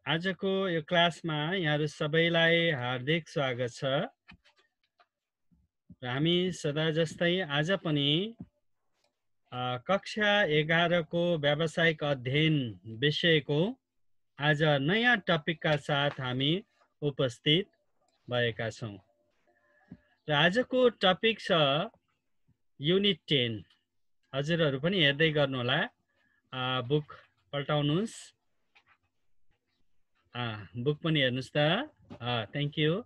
आजको यो क्लासमा यहाँहरू सबैलाई हार्दिक स्वागत छ र हामी सदा जस्तै आज पनि कक्षा 11 को व्यावसायिक अध्ययन विषयको आज नयाँ टपिकका साथ हामी उपस्थित भएका छौँ र आजको टपिक छ युनिट 10। हजुरहरू पनि हेर्दै गर्नुहोला, बुक पल्टाउनुहोस्, बुक पनि हेर्नुहोस् त। Thank you.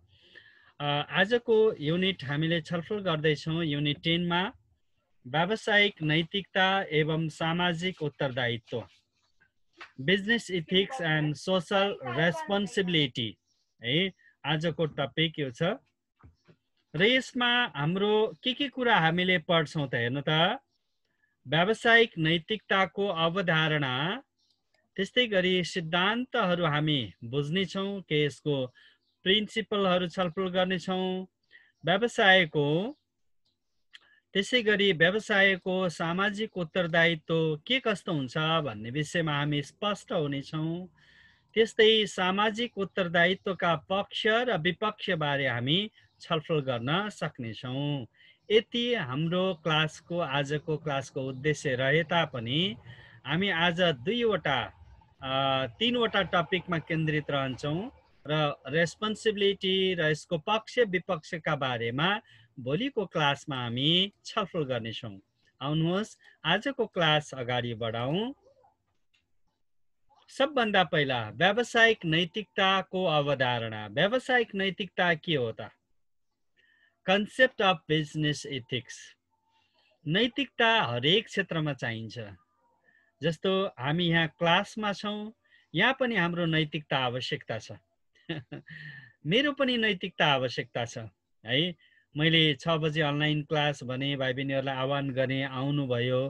आजको युनिट हामीले छलफल गर्दैछौँ युनिट 10 मा व्यावसायिक नैतिकता एवं सामाजिक उत्तरदायित्व, business ethics and social responsibility है आजको टपिक यो छ। र यसमा हाम्रो के कुरा हामीले पढ्छौँ त हेर्नु त। व्यावसायिक नैतिकताको अवधारणा, त्यस्तै गरी सिद्धान्तहरू हामी बुझ्नेछौँ के यसको प्रिन्सिपलहरू छलफल गर्नेछौँ, व्यवसायको त्यसै गरी व्यवसायको सामाजिक उत्तरदायित्व के कस्तो हुन्छ भन्ने विषयमा हामी स्पष्ट हुनेछौँ। त्यस्तै सामाजिक उत्तरदायित्वका पक्ष र विपक्ष बारे हामी छलफल गर्न सक्नेछौँ। यति हाम्रो क्लासको आजको क्लासको उद्देश्य रहे तापनि हामी आज तीनवटा टपिकमा केन्द्रित रहन्छौँ र रेस्पोन्सिबिलिटी र यसको पक्ष विपक्षका बारेमा भोलिको क्लासमा हामी छलफल गर्नेछौँ। आउनुहोस् आजको क्लास अगाडि बढाउँ। सबभन्दा पहिला व्यावसायिक नैतिकताको अवधारणा। व्यावसायिक नैतिकता के हो त? Concept of business ethics. नैतिकता हरेक क्षेत्रमा चाहिन्छ। जस्तो हामी यहाँ क्लासमा छौँ, यहाँ पनि हाम्रो नैतिकता आवश्यकता छ। मेरो पनि नैतिकता आवश्यकता छ है। मैले 6 बजे अनलाइन क्लास भने भाइ बहिनीहरूलाई आह्वान गरेँ, आउनुभयो।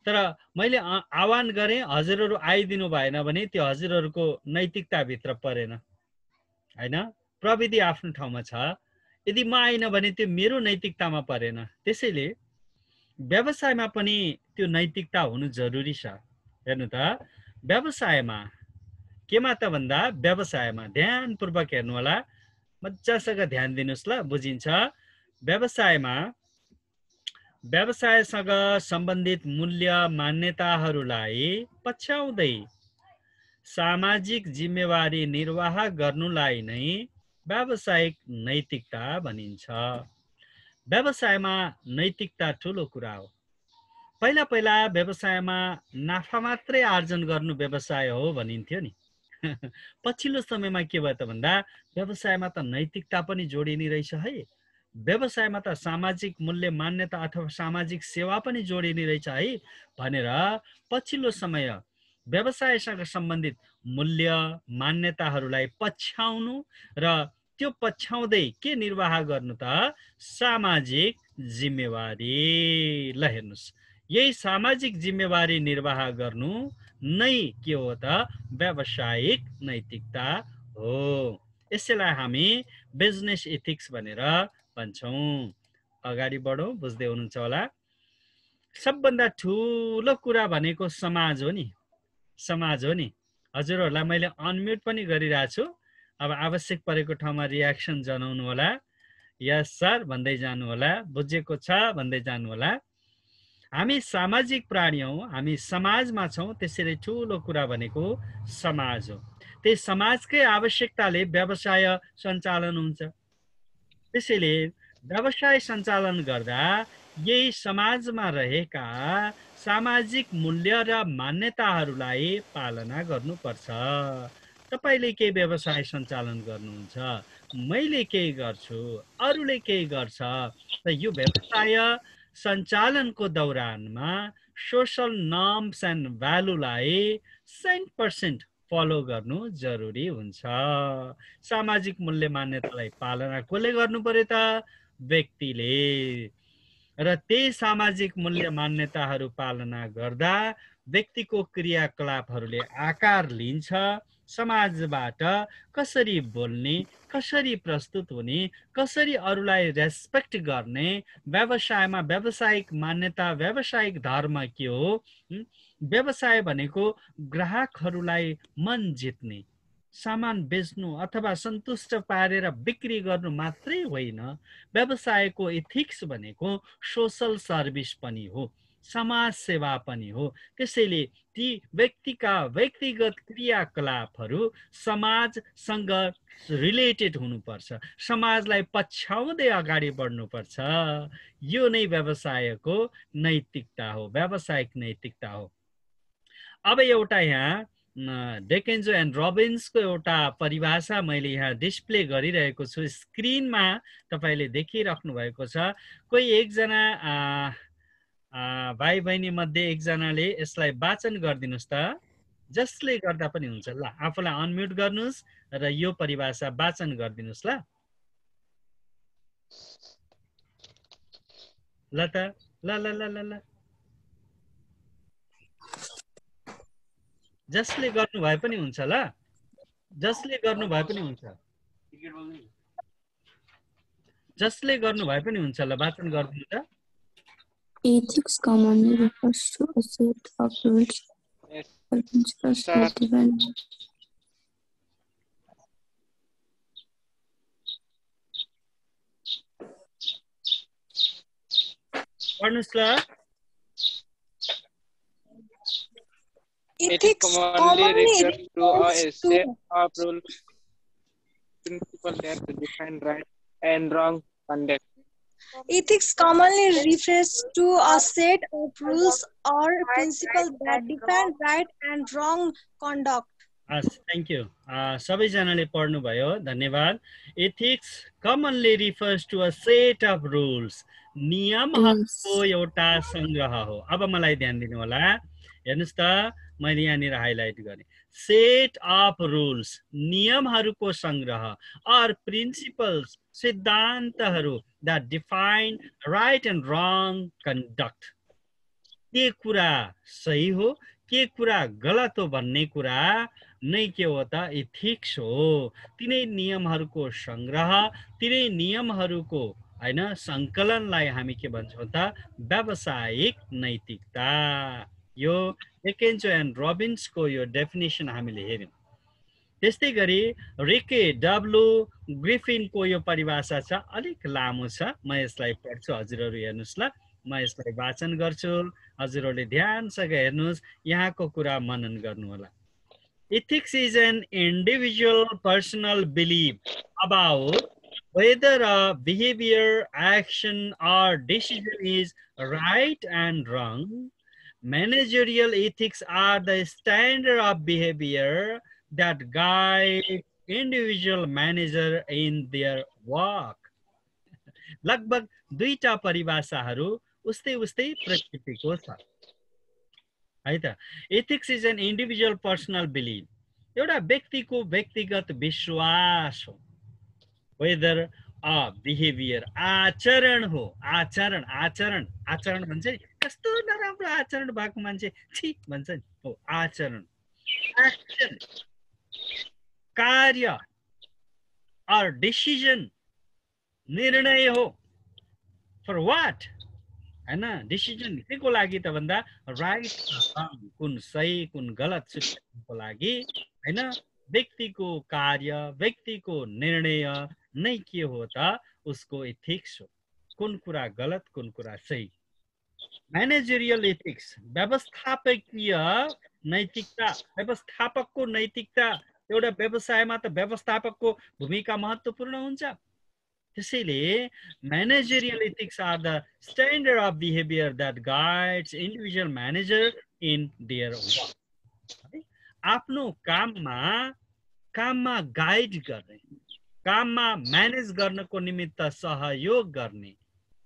तर मैले आह्वान गरेँ, हजुरहरू आइदिनु भएन भने त्यो हजुरहरूको नैतिकताभित्र परेन हैन। प्रविधि आफ्नो ठाउँमा छ, यदि म आइन भने त्यो मेरो नैतिकतामा परेन। त्यसैले व्यवसायमा पनि त्यो नैतिकता हुनु जरुरी छ। हेर्नु त, व्यवसायमा केमा त भन्दा व्यवसायमा ध्यानपूर्वक हेर्नु होला, मजासँग ध्यान दिनुहोस् ल, बुझिन्छ। व्यवसायसँग सम्बन्धित मूल्य मान्यताहरूलाई पछ्याउँदै सामाजिक जिम्मेवारी निर्वाह गर्नुलाई नै व्यावसायिक नैतिकता भनिन्छ। व्यवसायमा नैतिकता ठुलो कुरा हो। पहिला व्यवसायमा नाफा मात्रै आर्जन गर्नु व्यवसाय हो भनिन्थ्यो नि। पछिल्लो समयमा के भयो त भन्दा व्यवसायमा त नैतिकता पनि जोडिने रहेछ है। व्यवसायमा त सामाजिक मूल्य मान्यता अथवा सामाजिक सेवा पनि जोडिने रहेछ है भनेर पछिल्लो समय व्यवसायसँग सम्बन्धित मूल्य मान्यताहरूलाई पछ्याउनु र त्यो पछ्याउँदै के निर्वाह गर्नु त? सामाजिक जिम्मेवारी। ल हेर्नुहोस्, यही सामाजिक जिम्मेवारी निर्वाह गर्नु नै के हो त? व्यावसायिक नैतिकता हो। यसैलाई हामी बिजनेस इथिक्स भनेर भन्छौँ। अगाडि बढौँ, बुझ्दै हुनुहुन्छ होला। सबभन्दा ठुलो कुरा भनेको समाज हो नि, समाज हो नि। हजुरहरूलाई मैले अनम्युट पनि गरिरहेको छु। अब आवश्यक परेको ठाउँमा रियाक्सन जनाउनु होला, यस सर भन्दै जानु होला, बुझेको छ भन्दै जानु होला। हामी सामाजिक प्राणी हौँ, हामी समाजमा छौँ। त्यसैले ठुलो कुरा भनेको समाज हो। त्यही समाजकै आवश्यकताले व्यवसाय सञ्चालन हुन्छ। त्यसैले व्यवसाय सञ्चालन गर्दा यही समाजमा रहेका सामाजिक मूल्य र मान्यताहरूलाई पालना गर्नुपर्छ। तपाईँले केही व्यवसाय सञ्चालन गर्नुहुन्छ, मैले केही गर्छु, अरूले केही गर्छ, र यो व्यवसाय सञ्चालनको दौरानमा सोसल नर्म्स एन्ड भ्यालुलाई 100% फलो गर्नु जरुरी हुन्छ। सामाजिक मूल्य मान्यतालाई पालना कसले गर्नु पर्यो त? व्यक्तिले। र त्यही सामाजिक मूल्य मान्यताहरू पालना गर्दा व्यक्तिको क्रियाकलापहरूले आकार लिन्छ। समाजबाट कसरी बोल्ने, कसरी प्रस्तुत हुने, कसरी अरूलाई रेस्पेक्ट गर्ने, व्यवसायमा व्यावसायिक मान्यता, व्यावसायिक धर्म के हो? व्यवसाय भनेको ग्राहकहरूलाई मन जित्ने, सामान बेच्नु अथवा सन्तुष्ट पारेर बिक्री गर्नु मात्रै होइन, व्यवसायको एथिक्स भनेको सोशल सर्भिस पनि हो, समाज सेवा पनि हो। त्यसैले ती व्यक्तिका व्यक्तिगत क्रियाकलापहरू समाजसँग रिलेटेड हुनुपर्छ, समाजलाई पछ्याउँदै अगाडि बढ्नुपर्छ। यो नै व्यवसायको नैतिकता हो, व्यावसायिक नैतिकता हो। अब एउटा यहाँ डेकेन्जो एन्ड रबिन्सको एउटा परिभाषा मैले यहाँ डिस्प्ले गरिरहेको छु स्क्रिनमा, तपाईँले देखिराख्नु भएको छ। कोही एकजना भाइ बहिनी मध्ये एकजनाले यसलाई वाचन गरिदिनुहोस् त, जसले गर्दा पनि हुन्छ। ल, आफूलाई अनम्युट गर्नुहोस् र यो परिभाषा वाचन गरिदिनुहोस्। ल ल त ल ल ल ल ल जसले गर्नु भए पनि हुन्छ। ल, जसले गर्नु भए पनि हुन्छ, जसले गर्नु भए पनि हुन्छ। ल, वाचन गरिदिनु त। Ethics commonly refers to a set of rules or principles that define पढ्नुस् ल। Ethics commonly refers to a set of rules, principles that define right and wrong conduct. Ethics commonly refers to a set of rules or principles that define right and wrong conduct. Thank you. सबैजनाले पढ्नुभयो, धन्यवाद। Ethics commonly refers to a set of rules, नियमहरूको एउटा सङ्ग्रह हो। अब मलाई ध्यान दिनु होला, हेर्नुहोस् त, मैले यहाँनिर हाइलाइट गरेँ, सेट अफ रुल्स, नियमहरूको सङ्ग्रह, अर प्रिन्सिपल्स, सिद्धान्तहरू, that define right and wrong conduct. के कुरा सही हो, के कुरा गलत हो भन्ने कुरा नै के हो त एथिक्स हो। तिनै नियमहरूको सङ्ग्रह, तिनै नियमहरूको हैन सङ्कलनलाई हामी के भन्छौँ त व्यावसायिक नैतिकता। यो डेकेन्जो एन्ड रबिन्सको यो डेफिनेसन हामीले हेर्यौँ। त्यस्तै गरी रिके डब्लु ग्रिफिनको यो परिभाषा छ, अलिक लामो छ, म यसलाई पढ्छु, हजुरहरू हेर्नुहोस्। ल, म यसलाई वाचन गर्छु, हजुरहरूले ध्यानसँग हेर्नुहोस्, यहाँको कुरा मनन गर्नु होला। Ethics is an individual personal belief about whether a behavior, action, or decision is right and wrong. Managerial ethics are the standard of behavior that guide individual manager in their work. लगभग दुईटा परिभाषाहरू उस्तै उस्तै प्रकृतिको छ है त। Ethics is an individual personal belief, एउटा व्यक्तिको व्यक्तिगत विश्वास हो। वेदर अ बिहेभियर, आचरण हो, आचरण आचरण आचरण भन्छ नि, कस्तो नराम्रो आचरण भएको मान्छे छि भन्छ नि, हो आचरण। एक्सन, कार्य, अर डिसिजन, निर्णय हो। फर वाट, हैन, डिसिजन के को लागि त भन्दा राइट कुन सही कुन गलत सूचनाको लागि, हैन, व्यक्तिको कार्य, व्यक्तिको निर्णय नै के हो त उसको एथिक्स हो, कुन कुरा गलत कुन कुरा सही। म्यानेजरियल एथिक्स, व्यवस्थापकीय नैतिकता, व्यवस्थापकको नैतिकता। एउटा व्यवसायमा त व्यवस्थापकको भूमिका महत्त्वपूर्ण हुन्छ। त्यसैले managerial ethics are the standard of behaviour that guides individual manager in their work. आफ्नो काममा गाइड गर्ने, काममा म्यानेज गर्नको निमित्त सहयोग गर्ने,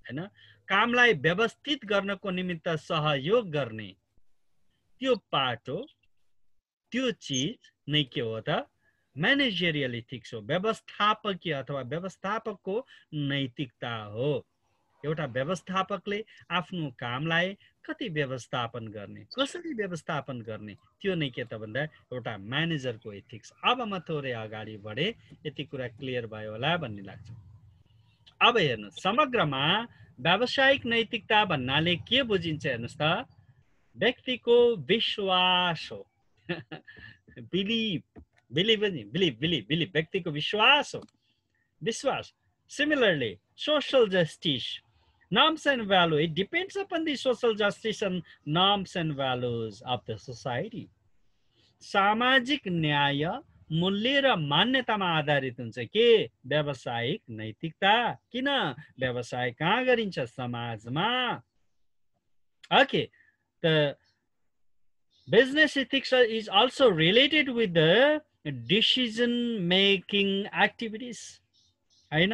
हैन, कामलाई व्यवस्थित गर्नको निमित्त सहयोग गर्ने, त्यो पाटो, त्यो चिज नै के हो त म्यानेजरियल एथिक्स हो, व्यवस्थापकीय अथवा व्यवस्थापकको नैतिकता हो। एउटा व्यवस्थापकले आफ्नो कामलाई कति व्यवस्थापन गर्ने, कसरी व्यवस्थापन गर्ने, त्यो नै के त भन्दा एउटा म्यानेजरको एथिक्स। अब म थोरै अगाडि बढे, यति कुरा क्लियर भयो होला भन्ने लाग्छ। अब हेर्नुहोस्, समग्रमा व्यावसायिक नैतिकता भन्नाले के बुझिन्छ हेर्नुहोस् त, व्यक्तिको विश्वास हो, बिलिभ, बिलिभ व्यक्तिको विश्वास हो, विश्वास. Similarly, social justice, norms and values, it depends upon the social justice and norms and values of the society. सामाजिक न्याय मूल्य र मान्यतामा आधारित हुन्छ के व्यावसायिक नैतिकता. किन व्यवसाय कहाँ गरिन्छ? समाजमा. Okay, the business ethics is also related with the decision making activities. हैन,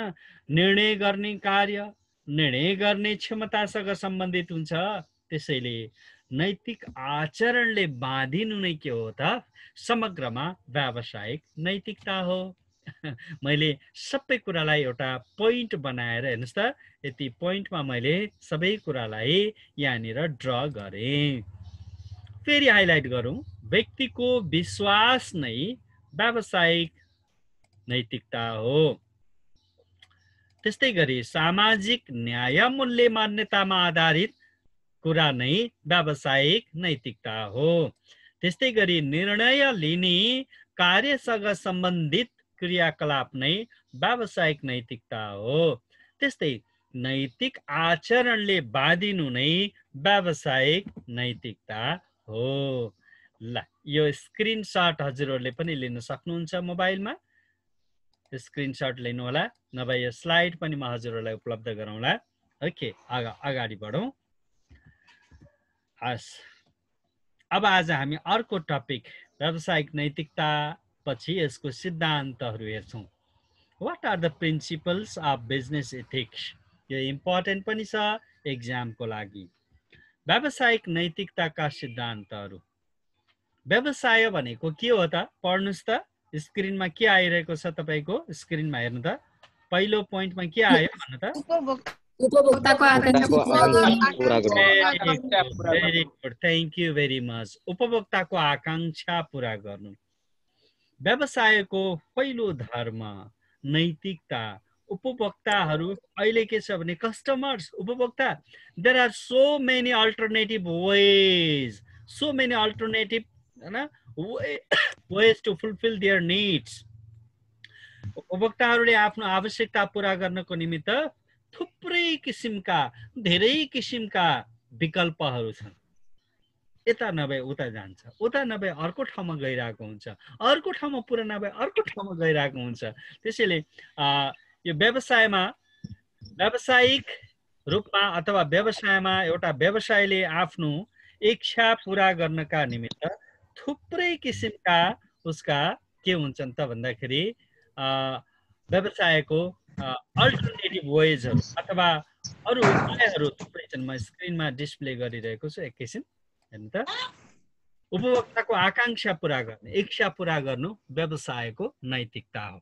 निर्णय गर्ने कार्य, निर्णय गर्ने क्षमतासँग सम्बन्धित हुन्छ. त्यसैले नैतिक आचरणले बाँधिनु नै के हो त? समग्रमा व्यावसायिक नैतिकता हो. मैले सबै कुरालाई एउटा पोइन्ट बनाएर, हेर्नुस् त, यति पोइन्टमा मैले सबै कुरालाई यहाँनिर ड्र गरेँ. फेरि हाइलाइट गरौँ, व्यक्तिको विश्वास नै व्यावसायिक नैतिकता हो. त्यस्तै गरी सामाजिक न्याय मूल्य मान्यतामा आधारित कुरा नै व्यावसायिक नैतिकता हो. त्यस्तै गरी निर्णय लिने कार्यसँग सम्बन्धित क्रियाकलाप नै व्यावसायिक नैतिकता हो. त्यस्तै नैतिक आचरणले बाँधिनु नै व्यावसायिक नैतिकता हो. ल, यो स्क्रिनशट हजुरहरूले पनि लिन सक्नुहुन्छ मोबाइलमा. स्क्रिनशट लिनु होला, नभए यो स्लाइड पनि म हजुरहरूलाई उपलब्ध गराउँला. ओके, अगाडि बढौँ. हस्, अब आज हामी अर्को टपिक व्यावसायिक नैतिकता पछि यसको सिद्धान्तहरू हेर्छौँ. What are the principles of business ethics. यो इम्पोर्टेन्ट पनि छ एक्जामको लागि. व्यावसायिक नैतिकताका सिद्धान्तहरू. व्यवसाय भनेको के हो त? पढ्नुस् त, स्क्रिनमा के आइरहेको छ तपाईको स्क्रिनमा हेर्नु त. पहिलो पोइन्टमा के आयो भन्नु त? उपभोक्ताको very good, thank you very much. उपभोक्ताको आकांक्षा पूरा गर्नु. व्यवसायको पहिलो धर्म नैतिकता. उपभोक्ताहरू अहिले के छ भने कस्टमर्स, उपभोक्ता. There are so many alternative ways, so many alternative ways to fulfill their needs. उपभोक्ताहरूले आफ्नो आवश्यकता पूरा गर्नको निमित्त थुप्रै किसिमका, धेरै किसिमका विकल्पहरू छन्. यता नभए उता जान्छ, उता नभए अर्को ठाउँमा गइरहेको हुन्छ, अर्को ठाउँमा पुरा नभए अर्को ठाउँमा गइरहेको हुन्छ. त्यसैले यो व्यवसायमा, व्यावसायिक रूपमा अथवा व्यवसायमा एउटा व्यवसायले आफ्नो इच्छा पूरा गर्नका निमित्त थुप्रै किसिमका उसका के हुन्छन् त भन्दाखेरि व्यवसायको अल्टरनेटिभ वेजहरू अथवा अरू उपायहरू थुप्रै छन्. म स्क्रिनमा डिस्प्ले गरिरहेको छु, एकैछिन हेर्नु त. उपभोक्ताको आकांक्षा पूरा गर्ने, इच्छा पूरा गर्नु व्यवसायको नैतिकता हो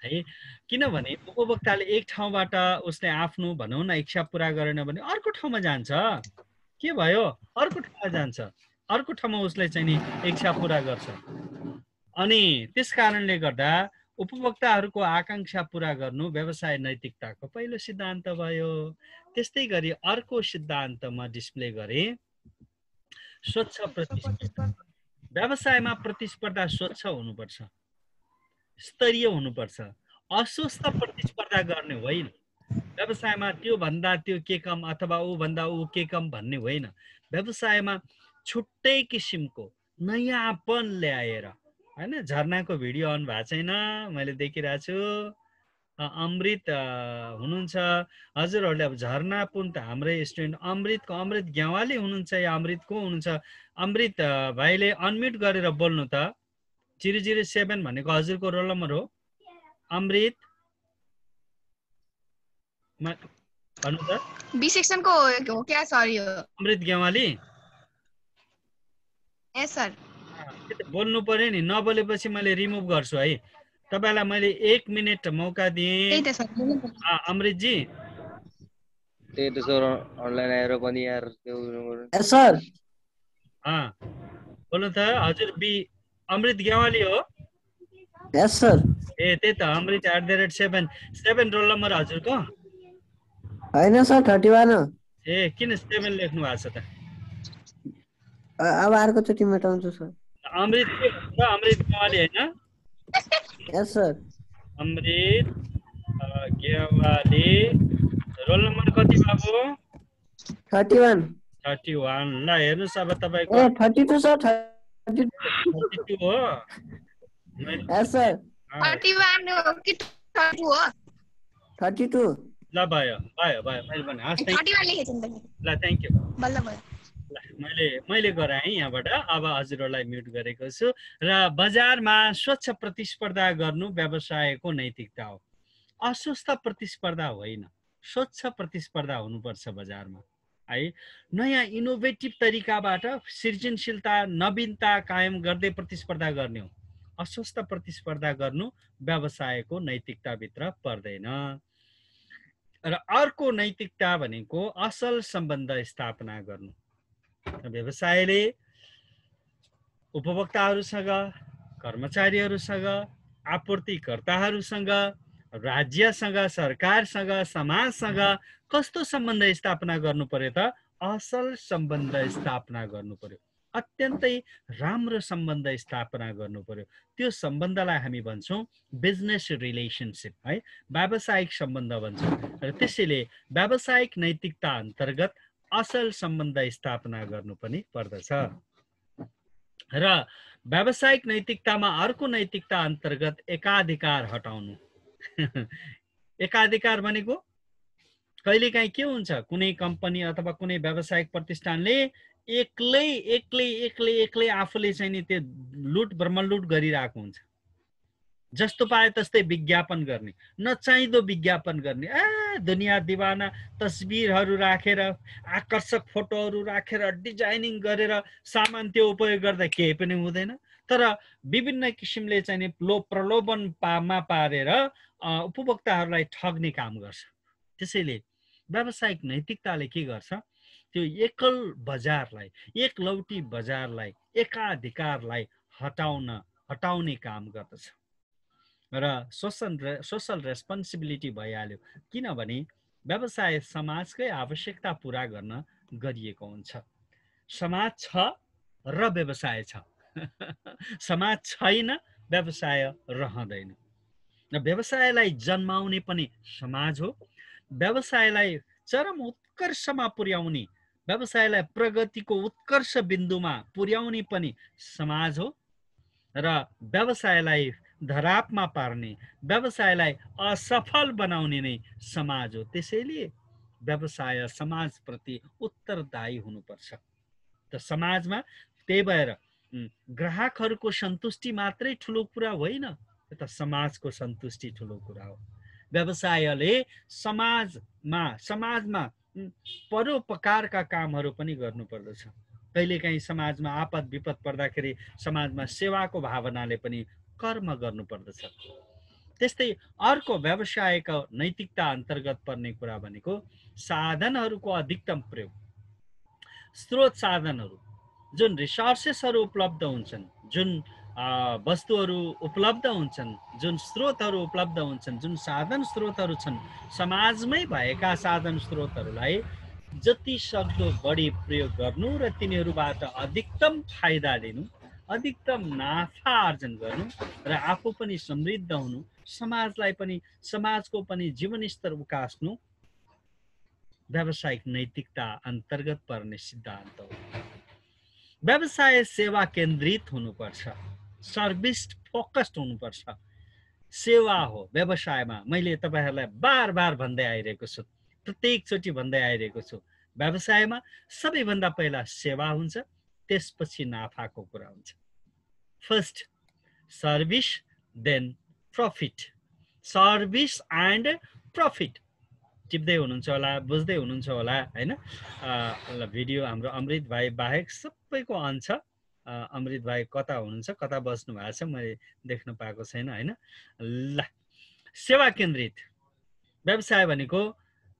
है. किनभने उपभोक्ताले एक ठाउँबाट उसले आफ्नो भनौँ न इच्छा पूरा गरेन भने अर्को ठाउँमा जान्छ. के भयो? अर्को ठाउँमा जान्छ, अर्को ठाउँमा उसले चाहिँ नि इच्छा पूरा गर्छ. अनि त्यस कारणले गर्दा उपभोक्ताहरूको आकांक्षा पूरा गर्नु व्यवसाय नैतिकताको पहिलो सिद्धान्त भयो. त्यस्तै गरी अर्को सिद्धान्त म डिस्प्ले गरेँ, स्वच्छ प्रतिस्पर्धा. व्यवसायमा प्रतिस्पर्धा स्वच्छ हुनुपर्छ, स्तरीय हुनुपर्छ. अस्वस्थ प्रतिस्पर्धा गर्ने होइन. व्यवसायमा त्यो भन्दा त्यो के कम अथवा ऊ भन्दा ऊ के कम भन्ने होइन. व्यवसायमा छुट्टै किसिमको नयाँपन ल्याएर, हैन. झरनाको भिडियो अन भएको छैन, मैले देखिरहेको छु. अमृत हुनुहुन्छ हजुरहरूले. अब झरना पुन त हाम्रै स्टुडेन्ट अमृत ग्यावाली हुनुहुन्छ या अमृत को हुनुहुन्छ? अमृत भाइले अनम्युट गरेर बोल्नु त. 007 भनेको हजुरको रोल नम्बर हो. अमृत भन्नु त. बी सेक्सनको हो क्या सर? यो अमृत ग्यावाली. यस सर. बोल्नु पर्यो नि, नबोलेपछि मैले रिमुभ गर्छु है. तपाईलाई मैले 1 मिनेट मौका दिएँ. अमृत जी त्यही त सर, अनलाइन आएर पनि यार त्यो सर. बोल्नु त हजुर. बी अमृत ग्यावाली हो? यस सर. ए त्यही त, अमृत @7 रोल नम्बर हजुरको हैन सर, 31. ए किन 7 लेख्नु भएको छ त? अब अर्को चोटि मेटाउँछु सर. अमृत के भन्छ अमृत गेवाली हैन Yes, sir. अमृत गेवाली रोल नम्बर कति बाबु 31. 31 ल हेर्नुस् अब तपाईको 32, sir. 32. 32 हो Yes, sir. 31 हो कि 32 हो 32. ल भयो भयो भयो मैले भने हस् 31 लेखेछ नि त ल थ्यांक यू बल्ल भयो ल मैले गराएँ यहाँबाट अब हजुरहरूलाई म्युट गरेको छु र बजारमा स्वच्छ प्रतिस्पर्धा गर्नु व्यवसायको नैतिकता हो अस्वस्थ प्रतिस्पर्धा होइन स्वच्छ प्रतिस्पर्धा हुनुपर्छ बजारमा है नयाँ इनोभेटिभ तरिकाबाट सृजनशीलता नवीनता कायम गर्दै प्रतिस्पर्धा गर्ने हो अस्वस्थ प्रतिस्पर्धा गर्नु व्यवसायको नैतिकताभित्र पर्दैन र अर्को नैतिकता भनेको असल सम्बन्ध स्थापना गर्नु व्यवसायले उपभोक्ताहरूसँग कर्मचारीहरूसँग आपूर्तिकर्ताहरूसँग राज्यसँग सरकारसँग समाजसँग कस्तो सम्बन्ध स्थापना गर्नु पर्यो त असल सम्बन्ध स्थापना गर्नु पर्यो अत्यन्तै राम्रो सम्बन्ध स्थापना गर्नु पर्यो त्यो सम्बन्धलाई हामी भन्छौँ बिजनेस रिलेसनशिप है व्यावसायिक सम्बन्ध भन्छौँ र त्यसैले व्यावसायिक नैतिकता अन्तर्गत असल सम्बन्ध स्थापना गर्नु पनि पर्दछ र व्यावसायिक नैतिकतामा अर्को नैतिकता अन्तर्गत एकाधिकार हटाउनु एकाधिकार भनेको कहिलेकाहीँ के हुन्छ कुनै कम्पनी अथवा कुनै व्यावसायिक प्रतिष्ठानले एक्लै आफूले चाहिँ नि त्यो लुट ब्रह्मलुट गरिरहेको हुन्छ जस्तो पाए तस्तै विज्ञापन गर्ने नचाहिँदो विज्ञापन गर्ने दुनिया दिवाना तस्बिरहरू राखेर आकर्षक फोटोहरू राखेर डिजाइनिङ गरेर सामान त्यो उपयोग गर्दा केही पनि हुँदैन तर विभिन्न किसिमले चाहिँ नि प्रलोभनमा पारेर उपभोक्ताहरूलाई ठग्ने काम गर्छ त्यसैले व्यावसायिक नैतिकताले के गर्छ त्यो एकल बजारलाई एकलौटी बजारलाई एकाधिकारलाई हटाउने काम गर्दछ र सोशल रेस्पोन्सिबिलिटी भइहाल्यो किनभने व्यवसाय समाजकै आवश्यकता पूरा गर्न गरिएको हुन्छ समाज छ र व्यवसाय छ समाज छैन व्यवसाय रहँदैन र व्यवसायलाई जन्माउने पनि समाज हो व्यवसायलाई चरम उत्कर्षमा पुर्याउने व्यवसायलाई प्रगतिको उत्कर्ष बिन्दुमा पुर्याउने पनि समाज हो र व्यवसायलाई धरापमा पार्ने व्यवसायलाई असफल बनाउने नै समाज हो त्यसैले व्यवसाय समाजप्रति उत्तरदायी हुनुपर्छ त समाजमा त्यही भएर ग्राहकहरूको सन्तुष्टि मात्रै ठुलो कुरा होइन त समाजको सन्तुष्टि ठुलो कुरा हो व्यवसायले समाजमा परोपकारका कामहरू पनि गर्नुपर्दछ कहिलेकाहीँ समाजमा आपद विपद पर्दाखेरि समाजमा सेवाको भावनाले पनि कर्म गर्नुपर्दछ त्यस्तै अर्को व्यवसायको नैतिकता अन्तर्गत पर्ने कुरा भनेको साधनहरूको अधिकतम प्रयोग स्रोत साधनहरू जुन रिसोर्सेसहरू उपलब्ध हुन्छन् जुन वस्तुहरू उपलब्ध हुन्छन् जुन स्रोतहरू उपलब्ध हुन्छन् जुन साधन स्रोतहरू छन् समाजमै भएका साधन स्रोतहरूलाई जति सक्दो बढी प्रयोग गर्नु र तिनीहरूबाट अधिकतम फाइदा लिनु अधिकतम नाफा आर्जन गर्नु र आफू पनि समृद्ध हुनु समाजलाई पनि समाजको पनि जीवनस्तर उकास्नु व्यावसायिक नैतिकता अन्तर्गत पर्ने सिद्धान्त हो व्यवसाय सेवा केन्द्रित हुनुपर्छ सर्भिस फोकस्ड हुनुपर्छ सेवा हो व्यवसायमा मैले तपाईहरुलाई बार भन्दै आइरहेको छु प्रत्येकचोटि भन्दै आइरहेको छु व्यवसायमा सबैभन्दा पहिला सेवा हुन्छ त्यसपछि नाफाको कुरा हुन्छ first service then profit service and profit टिप्दै हुनुहुन्छ होला बुझ्दै हुनुहुन्छ होला हैन भिडियो हाम्रो अमृत भाइ बाहेक सबैको अन छ अमृत भाइ कता हुनुहुन्छ कता बस्नु भएको छ मैले देख्न पाएको छैन हैन ल सेवा केन्द्रित व्यवसाय भनेको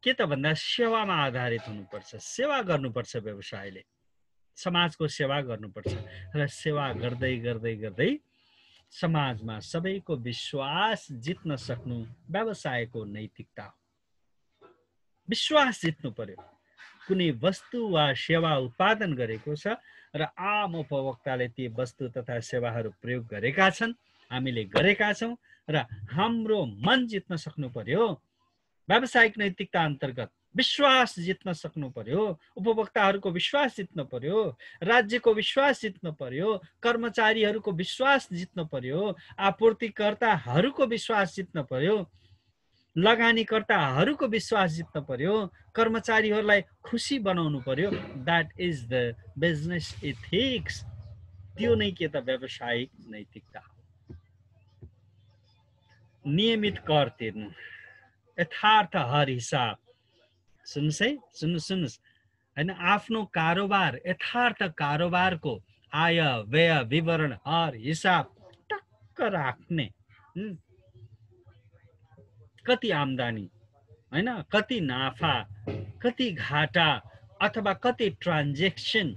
के त भन्दा सेवामा आधारित हुनुपर्छ सेवा गर्नुपर्छ व्यवसायले समाजको सेवा गर्नुपर्छ र सेवा गर्दै गर्दै गर्दै समाजमा सबैको विश्वास जित्न सक्नु व्यवसायको नैतिकता हो विश्वास जित्नु पर्यो कुनै वस्तु वा सेवा उत्पादन गरेको छ र आम उपभोक्ताले ती वस्तु तथा सेवाहरू प्रयोग गरेका छन्, हामीले गरेका छौँ र हाम्रो मन जित्न सक्नु पर्यो। व्यावसायिक नैतिकता अन्तर्गत विश्वास जित्न सक्नु पर्यो, उपभोक्ताहरूको विश्वास जित्न पर्यो, राज्यको विश्वास जित्न पर्यो, कर्मचारीहरूको विश्वास जित्न पर्यो, आपूर्तिकर्ताहरूको विश्वास जित्न पर्यो, लगानीकर्ताहरूको विश्वास जित्न पर्यो, कर्मचारीहरूलाई खुसी बनाउनु पर्यो। That is the business ethics. त्यो नै के त व्यावसायिक नैतिकता हो। नियमित कर तिर्नु, यथार्थ हर हिसाब। सुन्नुहोस् है, सुन्नुहोस् होइन, आफ्नो कारोबार यथार्थ कारोबारको आय व्यय विवरण हर हिसाब टक्क राख्ने। कति आम्दानी होइन, कति नाफा, कति घाटा अथवा कति ट्रान्जेक्सन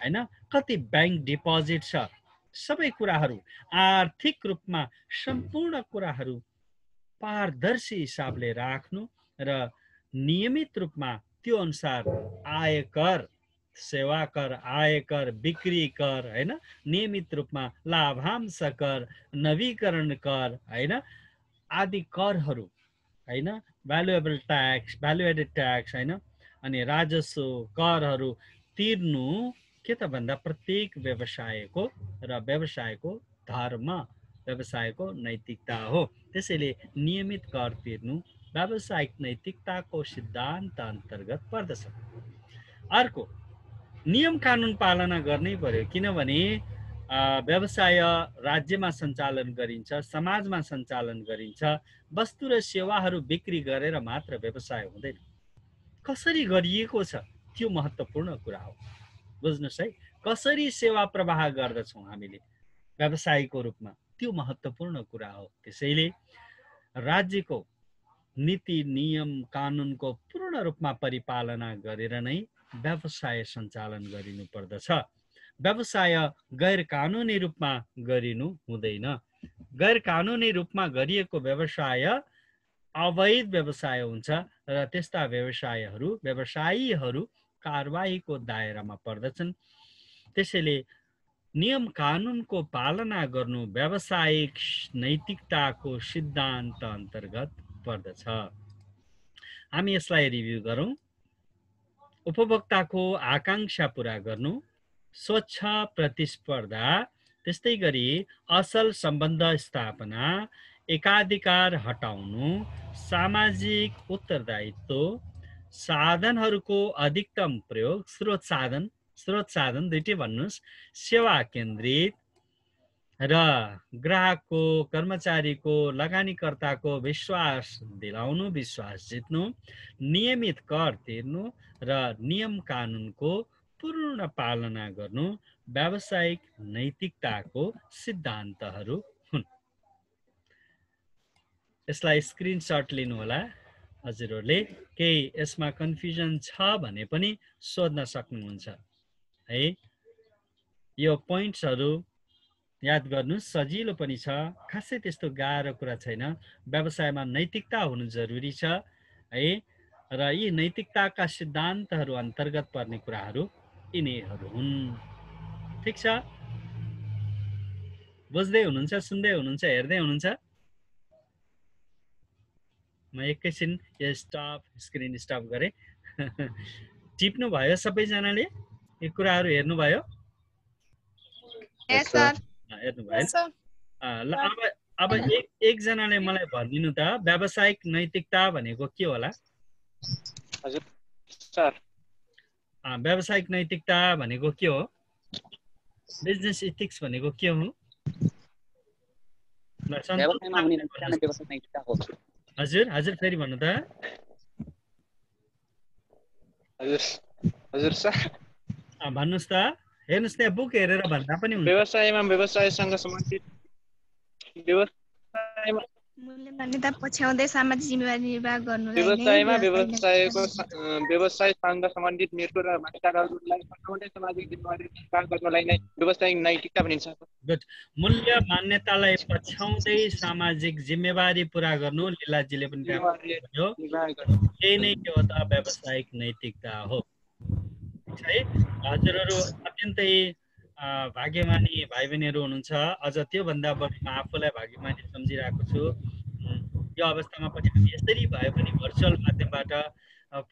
होइन, कति ब्याङ्क डिपोजिट छ, सबै कुराहरू आर्थिक रूपमा सम्पूर्ण कुराहरू पारदर्शी हिसाबले राख्नु र नियमित रूपमा त्यो अनुसार आयकर, सेवा कर, आयकर, बिक्री कर होइन, नियमित रूपमा लाभांश कर, नवीकरण कर होइन, आदि करहरू होइन, valuable tax, value added tax होइन, अनि राजस्व करहरू तिर्नु के त भन्दा प्रत्येक व्यवसायको र व्यवसायको धर्म, व्यवसायको नैतिकता हो। त्यसैले नियमित कर तिर्नु व्यावसायिक नैतिकताको सिद्धान्त अन्तर्गत पर्दछ। अर्को, नियम कानुन पालना गर्नै पर्यो, किनभने व्यवसाय राज्यमा सञ्चालन गरिन्छ, समाजमा सञ्चालन गरिन्छ। वस्तु र सेवाहरू बिक्री गरेर मात्र व्यवसाय हुँदैन, कसरी गरिएको छ त्यो महत्त्वपूर्ण कुरा हो। बुझ्नुहोस् है, कसरी सेवा प्रवाह गर्दछौँ हामीले व्यवसायको रूपमा, त्यो महत्त्वपूर्ण कुरा हो। त्यसैले राज्यको नीति नियम कानुनको पूर्ण रूपमा परिपालना गरेर नै व्यवसाय सञ्चालन गरिनु पर्दछ। व्यवसाय गैर कानुनी रूपमा गरिनु हुँदैन। गैर कानुनी रूपमा गरिएको व्यवसाय अवैध व्यवसाय हुन्छ र त्यस्ता व्यवसायीहरू कारबाहीको दायरामा पर्दछन्। त्यसैले नियम कानुनको पालना गर्नु व्यावसायिक नैतिकताको सिद्धान्त अन्तर्गत पर्दछ। हामी यसलाई रिभ्यू गरौँ। उपभोक्ताको आकांक्षा पूरा गर्नु, स्वच्छ प्रतिस्पर्धा, त्यस्तै गरी असल सम्बन्ध स्थापना, एकाधिकार हटाउनु, सामाजिक उत्तरदायित्व, साधनहरूको अधिकतम प्रयोग, स्रोत साधन दुईटै भन्नुहोस्, सेवा केन्द्रित र ग्राहकको, कर्मचारीको, लगानीकर्ताको विश्वास दिलाउनु, विश्वास जित्नु, नियमित कर तिर्नु र नियम कानुनको पूर्ण पालना गर्नु व्यावसायिक नैतिकताको सिद्धान्तहरू हुन्। यसलाई स्क्रिनशट लिनु होला हजुरहरूले। केही यसमा कन्फ्युजन छ भने पनि सोध्न सक्नुहुन्छ है। यो पोइन्ट्सहरू याद गर्नु, सजिलो पनि छ, खासै त्यस्तो गाह्रो कुरा छैन। व्यवसायमा नैतिकता हुनु जरुरी छ है, र यी नैतिकताका सिद्धान्तहरू अन्तर्गत पर्ने कुराहरू यिनीहरू हुन्। ठिक छ, बुझ्दै हुनुहुन्छ, सुन्दै हुनुहुन्छ, हेर्दै हुनुहुन्छ? म एकैछिन यो स्क्रिन स्टप गरेँ। टिप्नु भयो सबैजनाले? यो कुराहरू हेर्नुभयो? हेर्नुभयो। ल अब एकजनाले मलाई भनिदिनु त, व्यावसायिक नैतिकता भनेको के होला? हजुर सर, व्यावसायिक नैतिकता भनेको के हो? बिजनेस इथिक्स भनेको के हो? हजुर फेरि भन्नु त। हजुर सर भन्नुहोस् त, हेर्नुहोस् त्यहाँ बुक हेरेर भन्दा पनि हुन्छ। व्यवसायमा व्यवसायसँग सम्बन्धित मूल्य मान्यता पछ्याउँदै सामाजिक जिम्मेवारी निर्वाह गर्नुलाई व्यवसायमा व्यवसायसँग सम्बन्धित नीति र मान्यताहरूलाई पछ्याउँदै सामाजिक जिम्मेवारी निर्वाह गर्नलाई नै व्यवसायिक नैतिकता भनिन्छ। गुड। मूल्य मान्यतालाई पछ्याउँदै सामाजिक जिम्मेवारी पूरा गर्नु, लीलाजीले पनि त्यही नै के हो त व्यावसायिक नैतिकता हो। है हजुरहरू अत्यन्तै भाग्यमानी भाइ बहिनीहरू हुनुहुन्छ। अझ त्योभन्दा बढी म आफूलाई भाग्यमानी सम्झिरहेको छु। यो अवस्थामा पनि हामी यसरी भए पनि भर्चुअल माध्यमबाट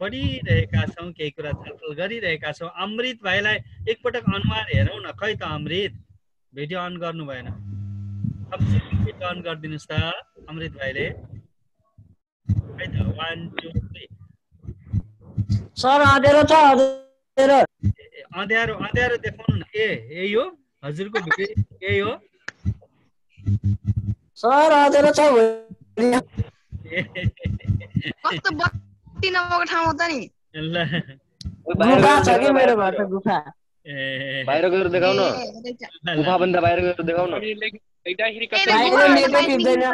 पढिरहेका छौँ, केही कुरा छलफल गरिरहेका छौँ। अमृत भाइलाई एकपटक अनुहार हेरौँ न, खै त अमृत भिडियो अन गर्नु भएन, भिडियो अन गरिदिनुहोस् त अमृत भाइले। खै त 1 2 3 सर अँध्यारो छ अँध्यारो अँध्यारो अँध्यारो देखाउनु न। यही हो हजुरको भिडियो, यही हो सर अँध्यारो छ कस्तो बत्ती नभएको ठाउँमा त नि ल गुफा छ कि मेरो घर त गुफा बाहिर गएर देखाउ न गुफा भन्दा बाहिर गएर देखाउ न बाहिर नेटै टिप्दैन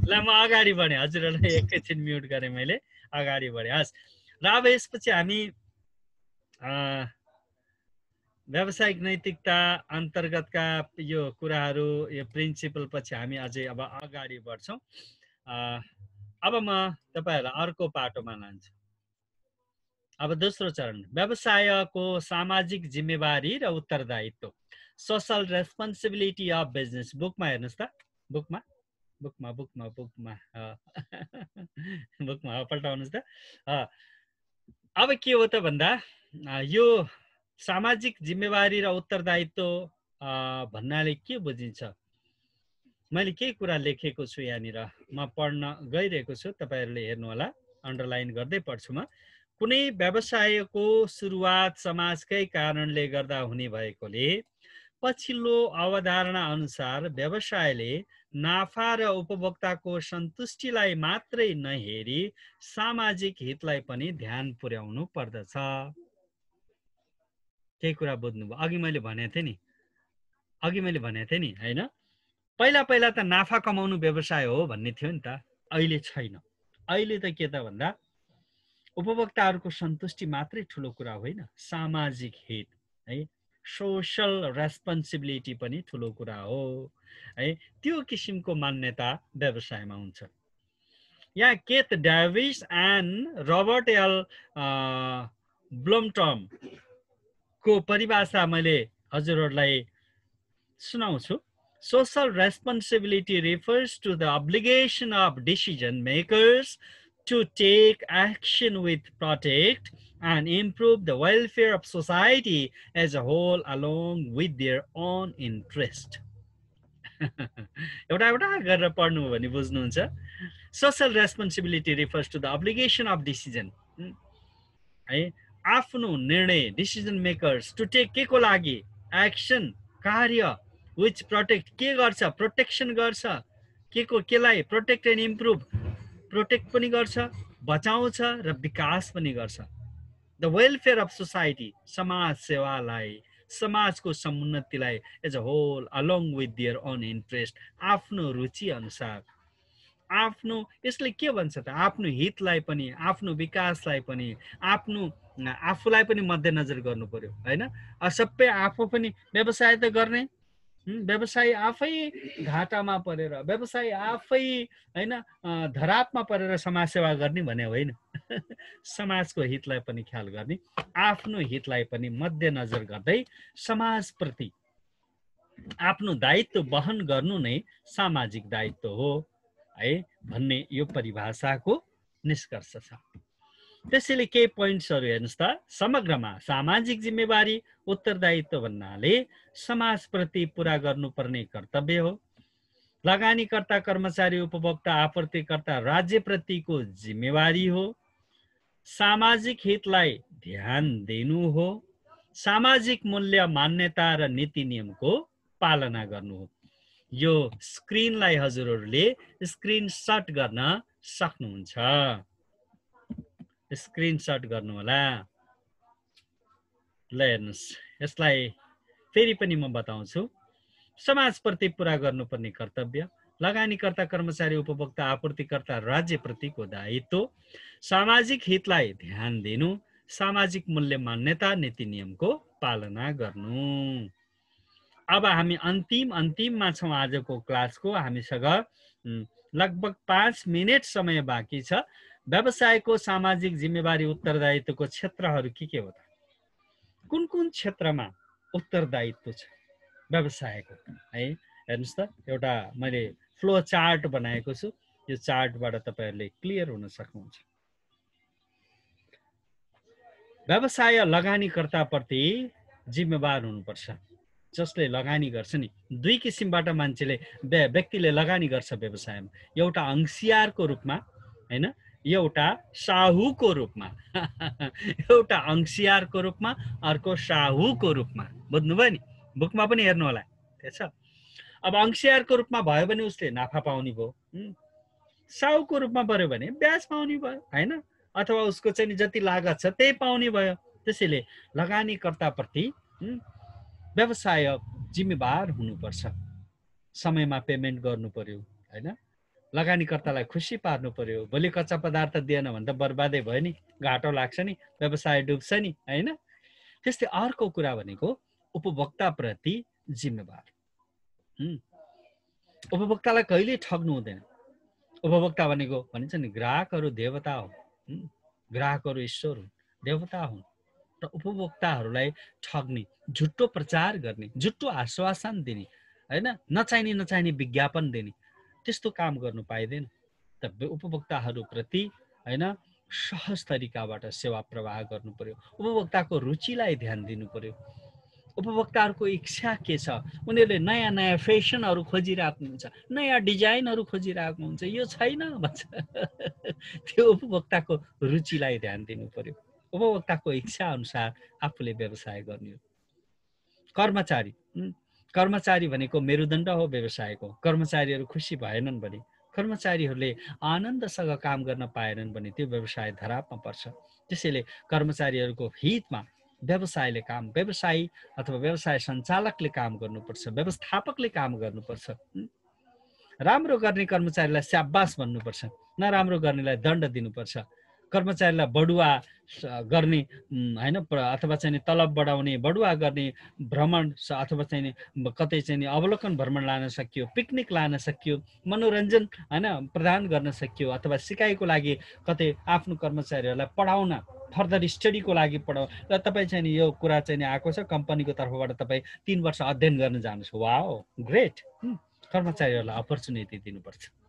ल म अगाडि बढेँ, हजुरहरूलाई एकैछिन म्युट गरेँ मैले, अगाडि बढेँ। हस् र अब यसपछि हामी व्यावसायिक नैतिकता अन्तर्गतका यो कुराहरू, यो प्रिन्सिपल पछि हामी अझै अब अगाडि बढ्छौँ। अब म तपाईँहरूलाई अर्को पाटोमा लान्छु। अब दोस्रो चरण, व्यवसायको सामाजिक जिम्मेवारी र उत्तरदायित्व, सोशल रेस्पोन्सिबिलिटी अफ बिजनेस। बुकमा हेर्नुहोस् त, बुकमा बुकमा बुकमा बुकमा बुकमा पल्टाउनुहोस् त। अब के हो त भन्दा यो सामाजिक जिम्मेवारी र उत्तरदायित्व भन्नाले के बुझिन्छ, मैले केही कुरा लेखेको छु यहाँनिर, म पढ्न गइरहेको छु, तपाईँहरूले हेर्नु होला, अन्डरलाइन गर्दै पढ्छु म। कुनै व्यवसायको सुरुवात समाजकै कारणले गर्दा हुने भएकोले पछिल्लो अवधारणा अनुसार व्यवसायले नाफा र उपभोक्ताको सन्तुष्टिलाई मात्रै नहेरी सामाजिक हितलाई पनि ध्यान पुर्याउनु पर्दछ। केही कुरा बुझ्नुभयो? अघि मैले भनेको थिएँ नि होइन, पहिला पहिला त नाफा कमाउनु व्यवसाय हो भन्ने थियो नि त, अहिले छैन। अहिले त के त भन्दा उपभोक्ताहरूको सन्तुष्टि मात्रै ठुलो कुरा होइन, सामाजिक हित है, सोशल रेस्पोन्सिबिलिटी पनि ठुलो कुरा हो है। त्यो किसिमको मान्यता व्यवसायमा हुन्छ। यहाँ Keith Davis and Robert L Blomstrom को परिभाषा मैले हजुरहरूलाई सुनाउँछु। Social responsibility refers to the obligation of decision makers to take action with protect and improve the welfare of society as a whole along with their own interest. एउटा एउटा गरेर पढ्नु हो भने बुझ्नुहुन्छ। Social responsibility refers to the obligation of decision, है, आफ्नो निर्णय, decision makers to take के को लागि, action, कार्य, which protect के गर्छ, प्रोटेक्सन गर्छ, के को केलाई प्रोटेक्ट एन्ड इम्प्रुभ, प्रोटेक्ट पनि गर्छ, बचाउँछ र विकास पनि गर्छ। द वेलफेयर अफ सोसाइटी, समाज सेवालाई, समाजको समुन्नतिलाई as a whole along with their own interest, आफ्नो रुचि अनुसार, आफ्नो, यसले के भन्छ त, आफ्नो हितलाई पनि, आफ्नो विकासलाई पनि, आफ्नो आफूलाई पनि मध्यनजर गर्नु पर्यो हैन। सबै आफू पनि व्यवसाय त गर्ने, व्यवसाय आफै घाटामा परेर, व्यवसाय आफै हैन धरापमा परेर समाज सेवा गर्ने भने होइन। समाजको हितलाई पनि ख्याल गर्ने, आफ्नो हितलाई पनि मध्यनजर गर्दै समाजप्रति आफ्नो दायित्व वहन गर्नु नै सामाजिक दायित्व हो है भन्ने यो परिभाषाको निष्कर्ष छ। त्यसैले केही पोइन्ट्सहरू हेर्नुहोस् त। समग्रमा सामाजिक जिम्मेवारी उत्तरदायित्व भन्नाले समाजप्रति पुरा गर्नुपर्ने कर्तव्य हो। लगानीकर्ता, कर्मचारी, उपभोक्ता, आपूर्तिकर्ता, राज्यप्रतिको जिम्मेवारी हो। सामाजिक हितलाई ध्यान दिनु हो। सामाजिक मूल्य, मान्यता र नीति नियमको पालना गर्नु हो। यो स्क्रिनलाई हजुरहरूले स्क्रिनशट गर्न सक्नुहुन्छ, स्क्रिनशट गर्नु होला। ल हेर्नुहोस्, यसलाई फेरि पनि म बताउँछु। समाजप्रति पुरा गर्नुपर्ने कर्तव्य, लगानीकर्ता, कर्मचारी, उपभोक्ता, आपूर्तिकर्ता, राज्यप्रतिको दायित्व, सामाजिक हितलाई ध्यान दिनु, सामाजिक मूल्य, मान्यता, नीति नियमको पालना गर्नु। अब हामी अन्तिममा छौँ आजको क्लासको। हामीसँग लगभग 5 मिनट समय बाँकी छ। व्यवसायको सामाजिक जिम्मेवारी उत्तरदायित्वको क्षेत्रहरू के हो त? कुन कुन क्षेत्रमा उत्तरदायित्व छ व्यवसायको है। हेर्नुस् त एउटा मैले फ्लो चार्ट बनाएको छु, यो चार्टबाट तपाईहरुले क्लियर हुन सक्नुहुन्छ। व्यवसाय लगानीकर्ताप्रति जिम्मेवार हुनुपर्छ। जसले लगानी गर्छ नि, दुई किसिमबाट मान्छेले व्यक्तिले लगानी गर्छ व्यवसायमा, एउटा अंशियारको रूपमा हैन, एउटा साहुको रूपमा एउटा अंशियारको रूपमा, अर्को साहुको रूपमा। बुझ्नुभयो नि, बुकमा पनि हेर्नु होला, ठीक छ। अब अंशियारको रूपमा भयो भने उसले नाफा पाउने भयो, साहुको रूपमा पर्यो भने ब्याज पाउने भयो हैन, अथवा उसको चाहिँ जति लागत छ त्यही पाउने भयो। त्यसैले लगानीकर्ताप्रति व्यवसाय जिम्मेवार हुनुपर्छ। समयमा पेमेन्ट गर्नु पर्यो हैन, लगानीकर्तालाई खुसी पार्नु पर्यो। भोलि कच्चा पदार्थ दिएन भने त बर्बादै भयो नि, घाटो लाग्छ नि, व्यवसाय डुब्छ नि हैन। त्यस्तै अर्को कुरा भनेको उपभोक्ताप्रति जिम्मेवार। उपभोक्तालाई कहिले ठग्नु हुँदैन। उपभोक्ता भनेको भनिन्छ नि, ग्राहकहरू देवता हो, ग्राहकहरू ईश्वर हुन्, देवता हुन्। र उपभोक्ताहरूलाई ठग्ने, झुट्टो प्रचार गर्ने, झुट्टो आश्वासन दिने हैन, नचाहिने विज्ञापन दिने, त्यस्तो काम गर्नु पाइदैन। त उपभोक्ताहरूप्रति हैन सहज तरिकाबाट सेवा प्रवाह गर्नु पर्यो। उपभोक्ताको रुचिलाई ध्यान दिनु पर्यो। उपभोक्ताहरूको इच्छा के छ, उनीहरूले नयाँ नयाँ फेसनहरू खोजिरहेको हुन्छ, नयाँ डिजाइनहरू खोजिरहेको हुन्छ, यो छैन भन्छ त्यो उपभोक्ताको रुचिलाई ध्यान दिनु पर्यो। उपभोक्ताको इच्छा अनुसार आफूले व्यवसाय गर्ने हो। कर्मचारी भनेको मेरुदण्ड हो व्यवसायको। कर्मचारीहरू खुसी भएनन् भने, कर्मचारीहरूले आनन्दसँग काम गर्न पाएनन् भने त्यो व्यवसाय धरापमा पर्छ। त्यसैले कर्मचारीहरूको हितमा व्यवसायले काम, व्यवसायी अथवा व्यवसाय सञ्चालकले काम गर्नुपर्छ, व्यवस्थापकले काम गर्नुपर्छ। राम्रो गर्ने कर्मचारीलाई स्याबास भन्नुपर्छ, नराम्रो गर्नेलाई दण्ड दिनुपर्छ। कर्मचारीलाई बढुवा गर्ने हैन, अथवा चाहिँ तलब बढाउने, बढुवा गर्ने, भ्रमण अथवा चाहिँ कतै चाहिँ अवलोकन भ्रमण लान सकियो, पिकनिक लान सकियो, मनोरञ्जन हैन प्रदान गर्न सकियो, अथवा सिकाइको लागि कतै आफ्नो कर्मचारीहरूलाई पढाउन, फर्दर स्टडीको लागि पढाउ। र तपाईँ चाहिँ यो कुरा चाहिँ आएको छ कम्पनीको तर्फबाट, तपाईँ 3 वर्ष अध्ययन गर्न जानुहोस्, वाओ ग्रेट। कर्मचारीहरूलाई अपर्च्युनिटी दिनुपर्छ।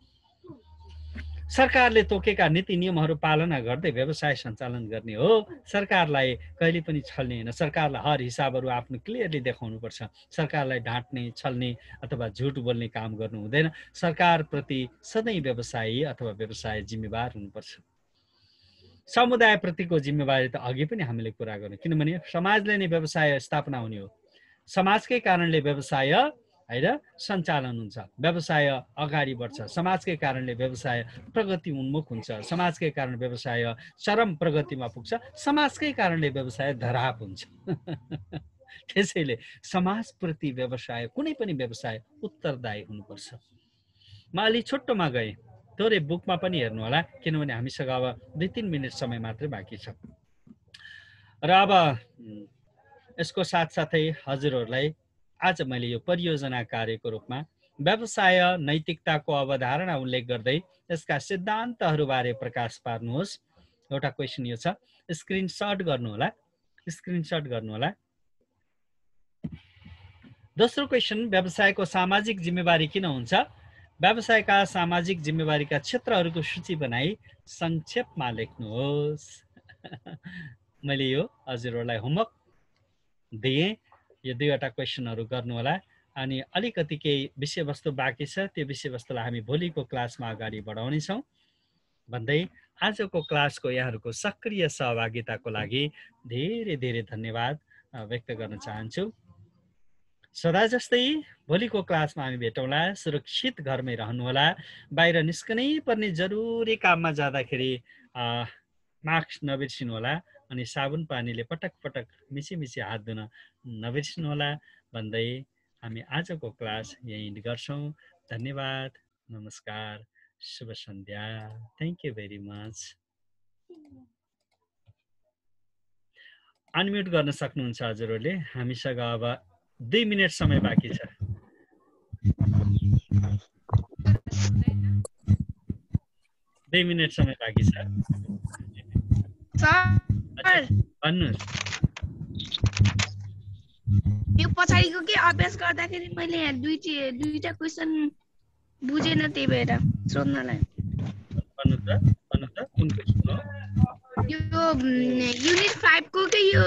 सरकारले तोकेका नीति नियमहरू पालना गर्दै व्यवसाय सञ्चालन गर्ने हो। सरकारलाई कहिले पनि छल्ने हैन। सरकारलाई हर हिसाबहरू आफ्नो क्लियरली देखाउनुपर्छ। सरकारलाई ढाँट्ने, छल्ने अथवा झुट बोल्ने काम गर्नु हुँदैन। सरकारप्रति सधैँ व्यवसायी अथवा व्यवसाय जिम्मेवार हुनुपर्छ। समुदायप्रतिको जिम्मेवारी त अघि पनि हामीले कुरा गर्यौं, किनभने समाजले नै व्यवसाय स्थापना हुने हो। समाजकै कारणले व्यवसाय हैन सञ्चालन हुन्छ, व्यवसाय अगाडि बढ्छ। समाजकै कारणले व्यवसाय प्रगति उन्मुख हुन्छ, समाजकै कारण व्यवसाय चरम प्रगतिमा पुग्छ, समाजकै कारणले व्यवसाय धराप हुन्छ। त्यसैले समाजप्रति व्यवसाय, कुनै पनि व्यवसाय उत्तरदायी हुनुपर्छ। म अलि छोटोमा गएँ, थोरै बुकमा पनि हेर्नु होला, किनभने हामीसँग अब 2-3 मिनट समय मात्रै बाँकी छ। र अब यसको साथसाथै हजुरहरूलाई आज मैले यो परियोजना कार्यको रूपमा व्यवसाय नैतिकताको अवधारणा उल्लेख गर्दै यसका सिद्धान्तहरूबारे प्रकाश पार्नुहोस्। एउटा क्वेशन यो छ, स्क्रिनशट गर्नु होला, स्क्रिनशट गर्नु होला। दोस्रो क्वेशन, व्यवसायको सामाजिक जिम्मेवारी किन हुन्छ? व्यवसायका सामाजिक जिम्मेवारीका क्षेत्रहरूको सूची बनाई संक्षेपमा लेख्नुहोस्। मैले यो हजुरहरूलाई होमवर्क दिएँ, यो 2वटा क्वेशनहरू गर्नु होला। अनि अलिकति केही विषयवस्तु बाँकी छ, त्यो विषयवस्तुलाई हामी भोलिको क्लासमा अगाडि बढाउनेछौँ भन्दै आजको क्लासको यहाँहरूको सक्रिय सहभागिताको लागि धेरै धेरै धन्यवाद व्यक्त गर्न चाहन्छु। सदा जस्तै भोलिको क्लासमा हामी भेटौँला। सुरक्षित घरमै रहनुहोला। बाहिर निस्कनै पर्ने जरुरी काममा जाँदाखेरि मास्क नबिर्सिनु होला, अनि साबुन पानीले पटक पटक मिसी मिसी हात धुन नबिर्सिनु होला भन्दै हामी आजको क्लास यही गर्छौँ। धन्यवाद, नमस्कार, शुभ सन्ध्या। Thank you very much. Unmute गर्न सक्नुहुन्छ हजुरहरूले। हामीसँग अब 2 मिनट समय बाँकी छ। दुई मिनट समय बाँकी छ। सर भन्नुहोस्। यो पछाडिको के अभ्यास गर्दाखेरि मैले यहाँ दुईटा क्वेशन बुझेन त्यही भएर सोध्नलाई भन्नु त कुन क्वेशन हो यो युनिट 5 को के यो